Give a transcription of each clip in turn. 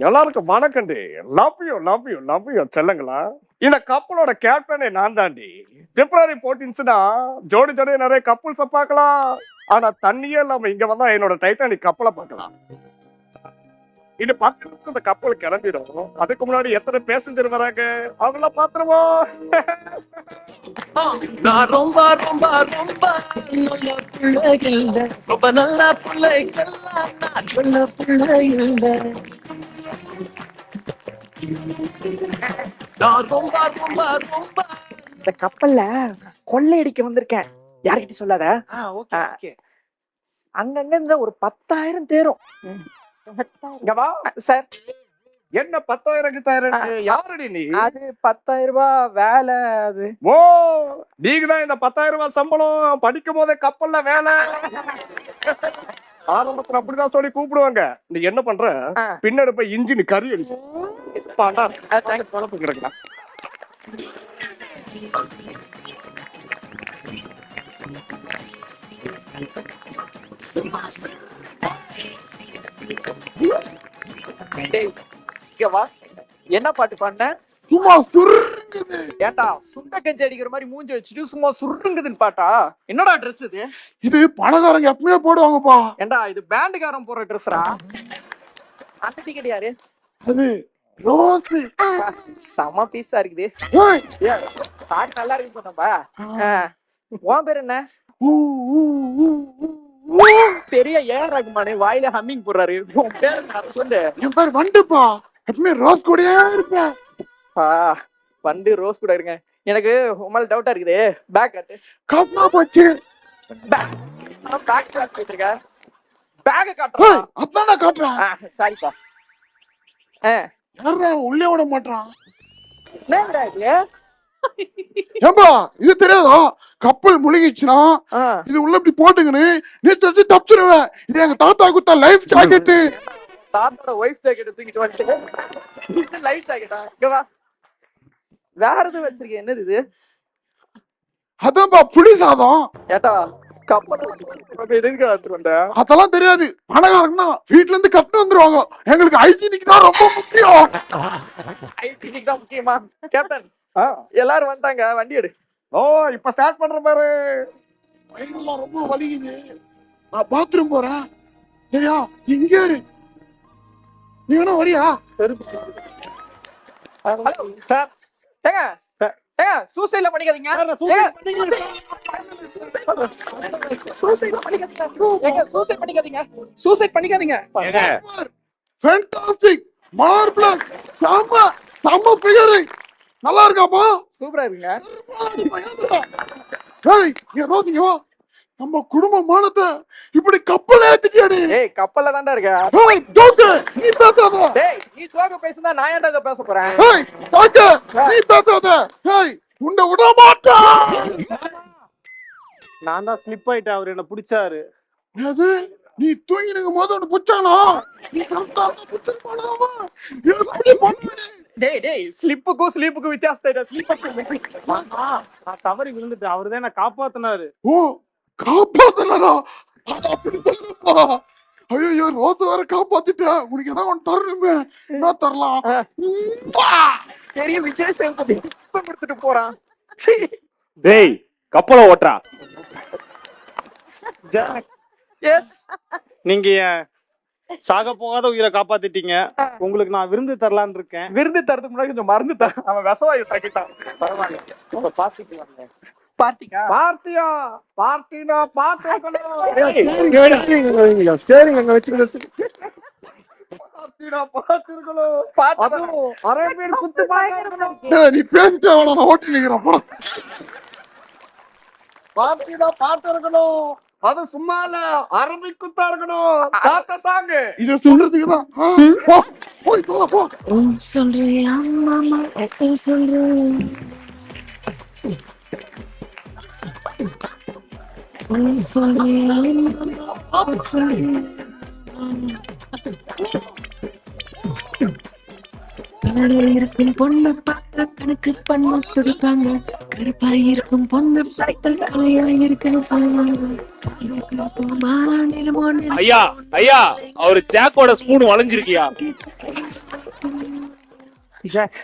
எல்லாருக்கும் வணக்கண்டி. Love you செல்லுங்களா. இந்த கப்பலோட கேப்டனே நான் தாண்டி. பிப்ரவரி 14னா ஜோடி ஜோடியா நிறைய கப்பல்ஸ பார்க்கலாம். ஆனா தண்ணியே இல்லாம இங்க வந்தா என்னோட டைட்டானிக் கப்பலை பார்க்கலாம். இன்னும் 10 நிமிஷம் இந்த கப்பல் கிளம்பிடும். அதுக்கு முன்னாடி எத்தனை பேசஞ்சர் வராங்க அவங்கள பாத்துருவோம். நான் ரொம்ப ரொம்ப ரொம்ப நல்ல பிள்ளைகள், ரொம்ப நல்ல பிள்ளைகள், நான் நல்ல பிள்ளைகள். நான் ரொம்ப ரொம்ப ரொம்ப இந்த கப்பல்ல கொள்ளையடிக்க வந்திருக்கேன். யார்கிட்ட சொல்லாத. அங்கங்க இந்த ஒரு 10,000 தேரும். இங்க வா சார். என்ன 10,000 கிட்டாயிரம்? யாருடி நீ? அது 10,000 ரூபாய் வேலை. அது ஓ நீங்க தான் இந்த 10,000 ரூபாய் சம்பளம் படிக்கும் போதே கப்பல்ல வேலை. ஆரம்பத்துல அப்படிதான் சொல்லி கூப்பிடுவாங்க. நீ என்ன பண்ற? பின்னாடி போய் இன்ஜின் கறி அடிச்சு கிடக்குறா. என்ன பாட்டு பாடின? சும்மா சுருங்குது. ஏண்டா சுண்ட கஞ்சி அடிக்கிற மாதிரி மூஞ்சி வச்சுட்டு சும்மா சுருங்குதுன்னு பாட்டா? என்னடா ட்ரெஸ் இது? இது பணக்காரங்க எப்பவுமே போடுவாங்கப்பா. ஏண்டா இது பேண்டுக்காரன் போற ட்ரெஸ்ரா? அந்த டிக்கெட் யாரு? அது ரோஸ். செம பீஸா இருக்குது. பாட்டு நல்லா இருக்கு சொன்னப்பா. உன் பேர் என்ன? பெரிய ஏஆர் ரகுமானே வாயில ஹம்மிங் போடுறாரு. உன் பேர் சொல்லு. என் பேர் வண்டுப்பா. எப்பவுமே ரோஸ் கூடயே இருப்பேன். வண்டு ரோஸ் கூட இருங்க. எனக்கு உமால டவுட்டா இருக்குது. பேக் காட்டு. கப்னா போச்சு. பேக் வச்சிருக்க. பேக் காட்டுறா. அதானே காட்டுறேன். சாரிப்பா. யாரா உள்ளே விட மாட்டான். என்னடா இது? ஏம்பா இது தெரியாதா? கப்பல் முழுகிச்சுனா இது உள்ள இப்படி போட்டுங்கன்னு நீ தச்சு தப்பிச்சிருவேன். இது எங்க தாத்தா குத்தா லைஃப் ஜாக்கெட். தாத்தாவோட வைஃப் ஜாக்கெட் தூக்கிட்டு வந்து இது லைஃப் ஜாக்கெட்டா? இங்க வா. வேற எதுவும் வச்சிருக்கேன். என்னது இது? அதான்பா புளி சாதம். ஏட்டா கப்பல் எதுக்கு எடுத்துட்டு வந்த? அதெல்லாம் தெரியாது. பணக்காரங்கன்னா வீட்டுல இருந்து கட்டு வந்துருவாங்க. எங்களுக்கு ஹைஜீனிக் தான் ரொம்ப முக்கியம். ஹைஜீனிக் தான் முக்கியமா? கேப்டன் எல்லாரும் வந்துட்டாங்க. வண்டி எடு. ஓ இப்ப ஸ்டார்ட் பண்ற பாரு. வயிறுலாம் ரொம்ப வலிக்குது. நான் பாத்ரூம் போறேன். சரியா? இங்க இரு. நீ வேணா வரியா? Hello sir. ஏங்க ஏங்க சூசைட்ல பண்ணிக்காதீங்க. சூசைட்ல பண்ணிக்காதீங்க. ஏங்க சூசைட் பண்ணிக்காதீங்க. சூசைட் பண்ணிக்காதீங்க. ஃபேண்டாஸ்டிக் மார்வெலஸ் செம்ம ஃபிகரிங். நல்லா இருக்காப்பா. சூப்பரா இருக்குங்க. ஏய் நீ ரோதிங்க வா. நம்ம குடும்ப மானத்தை இப்படி கப்பல் ஏத்திட்டியாடி. ஏய் கப்பல்ல தான்டா இருக்க. ஏய் டோக்கு நீ பேசாத. டேய் நீ ஜோக்க பேசுனா நான் ஏன்டா இத பேச போறேன்? ஏய் டோக்கு நீ பேசாத. ஏய் உன்னை விட மாட்டேன். நான் தான் ஸ்லிப் ஆயிட்டேன். அவர் என்ன பிடிச்சாரு. அது நீ தூங்கி நிக்கும் போது ஒன்னு புச்சானா? நீ கரெக்ட்டா புச்சிருப்பானாமா? எப்படி பண்ணுவ? டேய் ஸ்லிப்புக்கும் ஸ்லீப்புக்கும் வித்தியாசம் தெரியல. ஸ்லீப்புக்கு நான் தவறி விழுந்துட்டேன். அவரு தான் என்ன காப்பாத்தினாரு. ஓ காப்பாத்தலடா. அப்படி சொல்லுப்பா. ஐயோ ரோஸ் வேற காப்பாத்திட்ட. உனக்கு ஏதாவது ஒன்று தரணுமே. என்ன தரலாம்? பெரிய விஜய் சேதுபதி கொடுத்துட்டு போறான். டேய் கப்பலை ஓட்டுறா. எஸ் நீங்க சாக போகாத உயிரை காப்பாத்திட்டீங்க. உங்களுக்கு நான் விருந்து தரலான்னு இருக்கேன். விருந்து தரதுக்கு முன்னாடி கொஞ்சம் மருந்து தான். அவன் விஷவாயு சாக்கிட்டான். பரவாயில்ல. இப்ப பார்ட்டிக்கு பார்ட்டிக்கா? பார்ட்டியா? பார்ட்டினா பார்ட்டிக்கணும். ஸ்டேரிங் அங்க வச்சுக்கணும். பார்ட்டினா பார்ட்டிக்கணும். பார்ட்டி அரேபியன் குத்து பாக்கணும். நீ பேசிட்டே வேணா. நான் ஓட்டி நிக்கிறேன் போடா. பார்ட்டினா பார்ட்டி இருக்கணும். அது சும்மா இல்ல, அரபிக் குத்தா இருக்கணும். தாத்தா சாங் இத சொல்றதுக்கு தான். போய் போ. சொல்றியா மாமா? சொல்றேன். இருக்கும் பொண்ணு பார்த்த கணக்கு பண்ண துடிப்பாங்க. கருப்பாயிருக்கும் பொண்ணு பார்த்த கலையாயிருக்கணும் சொல்லுவாங்க. ஐயா ஐயா அவரு ஜாக்கோட ஸ்பூன் வளைஞ்சிருக்கியா? ஜாக்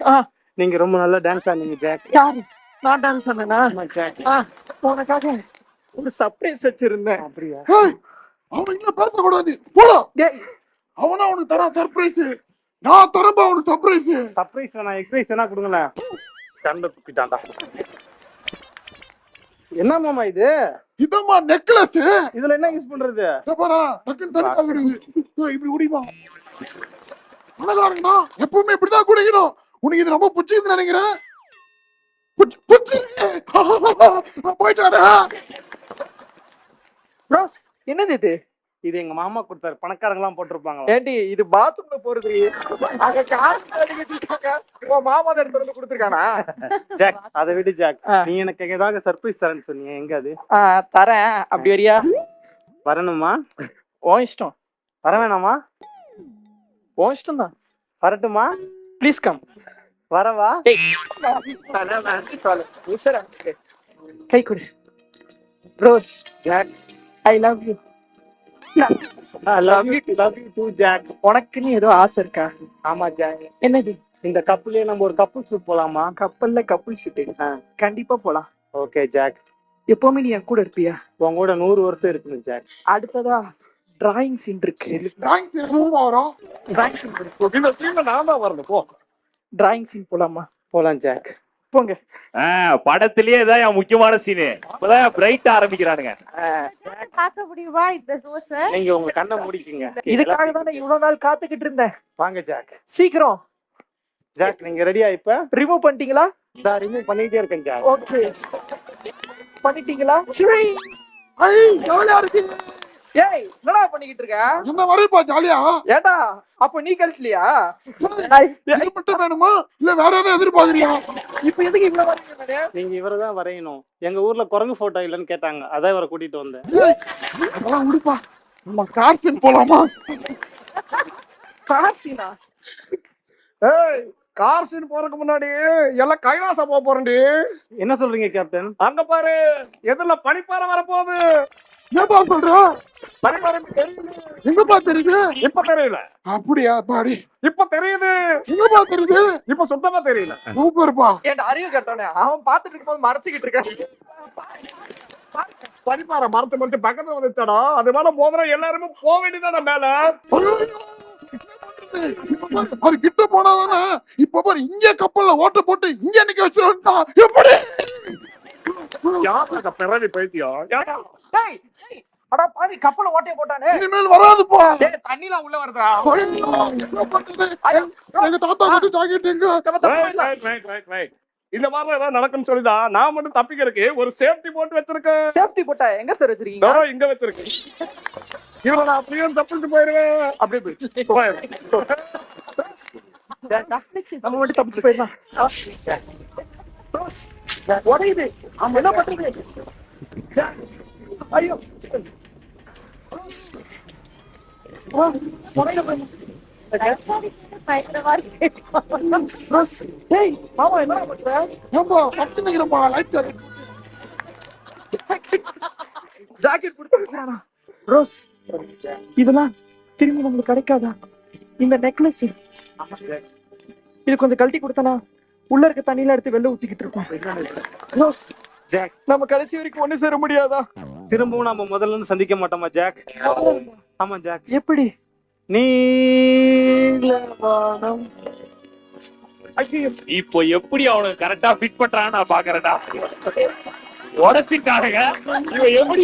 நீங்க ரொம்ப நல்லா டான்ஸ் ஆனீங்க ஜாக். யாரு நான் டான்ஸ் பண்ணனா? ஜாக் உனக்காக ஒரு சர்ப்ரைஸ் வச்சிருந்தேன். அப்படியா? ஏய், அவன் இங்க பேசக்கூடாது போடா. டேய் அவனா அவனுக்கு தரான் சர்ப்ரைஸ், நான் தரம்பா அவனுக்கு சர்ப்ரைஸ். சர்ப்ரைஸ் வேணா, எக்ஸசைஸ் வேணா கொடுங்களேன். கண்ட துப்பிட்டான்டா. என்ன மாமா இது? இதம்மா நெக்லஸ். இதுல என்ன யூஸ் பண்றது? சபரா டக்குன்னு தண்ணி ஆகிடுது. இப்படி குடிதான் அழகாருங்கண்ணா, எப்பவுமே இப்படிதான் குடிக்கணும். உனக்கு இது ரொம்ப பிடிச்சதுன்னு நினைக்கிறேன். போயிட்டு வரேன். ரோஸ் என்னது இது? இது எங்க மாமா கொடுத்தாரு, பணக்காரங்க எல்லாம் போட்டிருப்பாங்க. ஏண்டி இது பாத்ரூம்ல போறது? அங்க காசு கட்டிட்டாங்க. உன் மாமா தான் எடுத்து வந்து கொடுத்துருக்கானா? ஜாக் அதை விடு ஜாக், நீ எனக்கு ஏதாவது சர்ப்ரைஸ் தரேன்னு சொன்னீங்க, எங்க அது? தரேன், அப்படி வரியா? வரணுமா? உன் இஷ்டம். வர வேணாமா? உன் இஷ்டம் தான். வரட்டுமா? Please come. வரவா? கை கொடு. Rose, Jack I love you. Love you too Jack. உனக்குன்னு ஏதோ ஆசை இருக்கா? ஆமா ஜாக். என்னது? இந்த கப்பலே நம்ம ஒரு கப்பல் ஷூட் போலாமா? கப்பல்ல கப்பல் ஷூட்? கண்டிப்பா போலாம். Okay Jack. எப்பவுமே நீ என் கூட இருப்பியா? உன் கூட 100 வருஷம் இருக்கணும் ஜாக். அடுத்ததா டிராயிங் சீன் இருக்கு. டிராயிங் சீன் வரும். டிராயிங் சீன் இருக்கு. இந்த சீன்ல நான் தான் வரணும். போ. டிராயிங் சீன் போலாமா? போலாம் ஜாக். போங்க. படத்திலேயே தான் முக்கியமான சீனு. இப்பதான் பிரைட் ஆரம்பிக்கிறானுங்க. பார்க்க முடியுமா இந்த ரோஸ? நீங்க உங்க கண்ணை மூடிக்குங்க. இதுக்காக தானே இவ்வளவு நாள் காத்துக்கிட்டு இருந்தேன். வாங்க ஜாக். சீக்கிரம். ஜாக் நீங்க ரெடியா? இப்ப ரிமூவ் பண்ணிட்டீங்களா? நான் ரிமூவ் பண்ணிட்டே இருக்கேன் ஜாக். ஓகே. பண்ணிட்டீங்களா? சரி. ஐ ஜாலியா இருக்கு. ஏய் என்னடா பண்ணிக்கிட்டு இருக்க? என்ன வரைப்பா ஜாலியா? ஏண்டா அப்ப நீ கழட்டலையா? இது மட்டும் வேணுமா இல்ல வேற ஏதாவது எதிர்பார்க்கறியா? இப்ப எதுக்கு இவ்வளவு வரீங்க நானே? நீங்க இவரதான் வரையணும். எங்க ஊர்ல குரங்கு போட்டோ இல்லன்னு கேட்டாங்க, அதான் இவரை கூட்டிட்டு வந்தேன். ஏய், அதெல்லாம் விடுப்பா. நம்ம கார் சீன் போலாமா? காசினா? ஏய், கார் சீன் போறதுக்கு முன்னாடி எல்லாம் கைலாசம் போக போறேன்டி. என்ன சொல்றீங்க கேப்டன்? அங்க பாரு, எதிரில பனிப்பாறை வரப்போகுது. என்னப்பா சொல்ற? பனிப்பாறை தெரியுது. எங்கப்பா தெரியுது? இப்ப தெரியல. அப்படியா பாடி? இப்ப தெரியுது. எங்கப்பா தெரியுது? இப்ப சுத்தமா தெரியல. சூப்பர்ப்பா. ஏண்டா அறிவு கட்டவனே, அவன் பாத்துட்டு இருக்கும்போது மறைச்சிக்கிட்டு இருக்கான். பனிப்பாறை மரத்து மரத்து பக்கத்துல வந்துச்சாடா. அது மேல மோதிரம் எல்லாருமே போக வேண்டியதான மேல. அது கிட்ட போனாதானே. இப்ப பாரு, இங்க கப்பல்ல ஓட்ட போட்டு இங்க நிக்க வச்சிருக்கா. எப்படி? யாரு பிறவி பைத்தியம்? டேய் டேய், அட பாவி, கப்பல ஓட்டைய போட்டானே. இனிமேல் வராதுப்பா. டேய் தண்ணில உள்ள வருதா? என்ன பண்றது? எங்க தாத்தா வந்து ஜாக்கெட் எங்க? Right. இந்த மாதிரி ஏதாவது நடக்கும்னு சொல்லிதான் நான் மட்டும் தப்பிக்கிறதுக்கு ஒரு சேஃப்டி போட்டு வச்சிருக்கேன். சேஃப்டி போட்டா எங்க சார் வச்சிருக்கீங்க? இதோ இங்க வச்சிருக்கேன். இவனை நான் அப்படியே தப்பிச்சு போயிருவேன். அப்படியே போயிரு. நம்ம மட்டும் தப்பிச்சு போயிடலாம். ரோஸ், உடையுது. என்ன பண்றீங்க? ஐயோ ரோஸ், உடையில போய் ரோஸ். டேய் மாமா என்ன பண்ற? ஏம்பா பத்து நிக்கிறப்பா லைட் ஜாக்கெட். ஜாக்கெட் கொடுத்துறானா? ரோஸ், இதெல்லாம் திரும்பி நம்மளுக்கு கிடைக்காதா? இந்த நெக்லஸ் இது கொஞ்சம் கழட்டி கொடுத்தனா உள்ள இருக்க தண்ணியில எடுத்து வெளில ஊத்திக்கிட்டு இருப்போம். ரோஸ், ஜாக் நம்ம கடைசி வரைக்கும் ஒண்ணு சேர முடியாதா? திரும்பவும் நம்ம முதல்ல இருந்து சந்திக்க மாட்டோமா ஜாக்? ஆமா ஜாக். எப்படி? நீலவானம். இப்போ எப்படி அவனுக்கு கரெக்டா ஃபிட் பண்றான்னு நான் பாக்குறேன்டா. உடைச்சிட்டானுங்க. இவன் எப்படி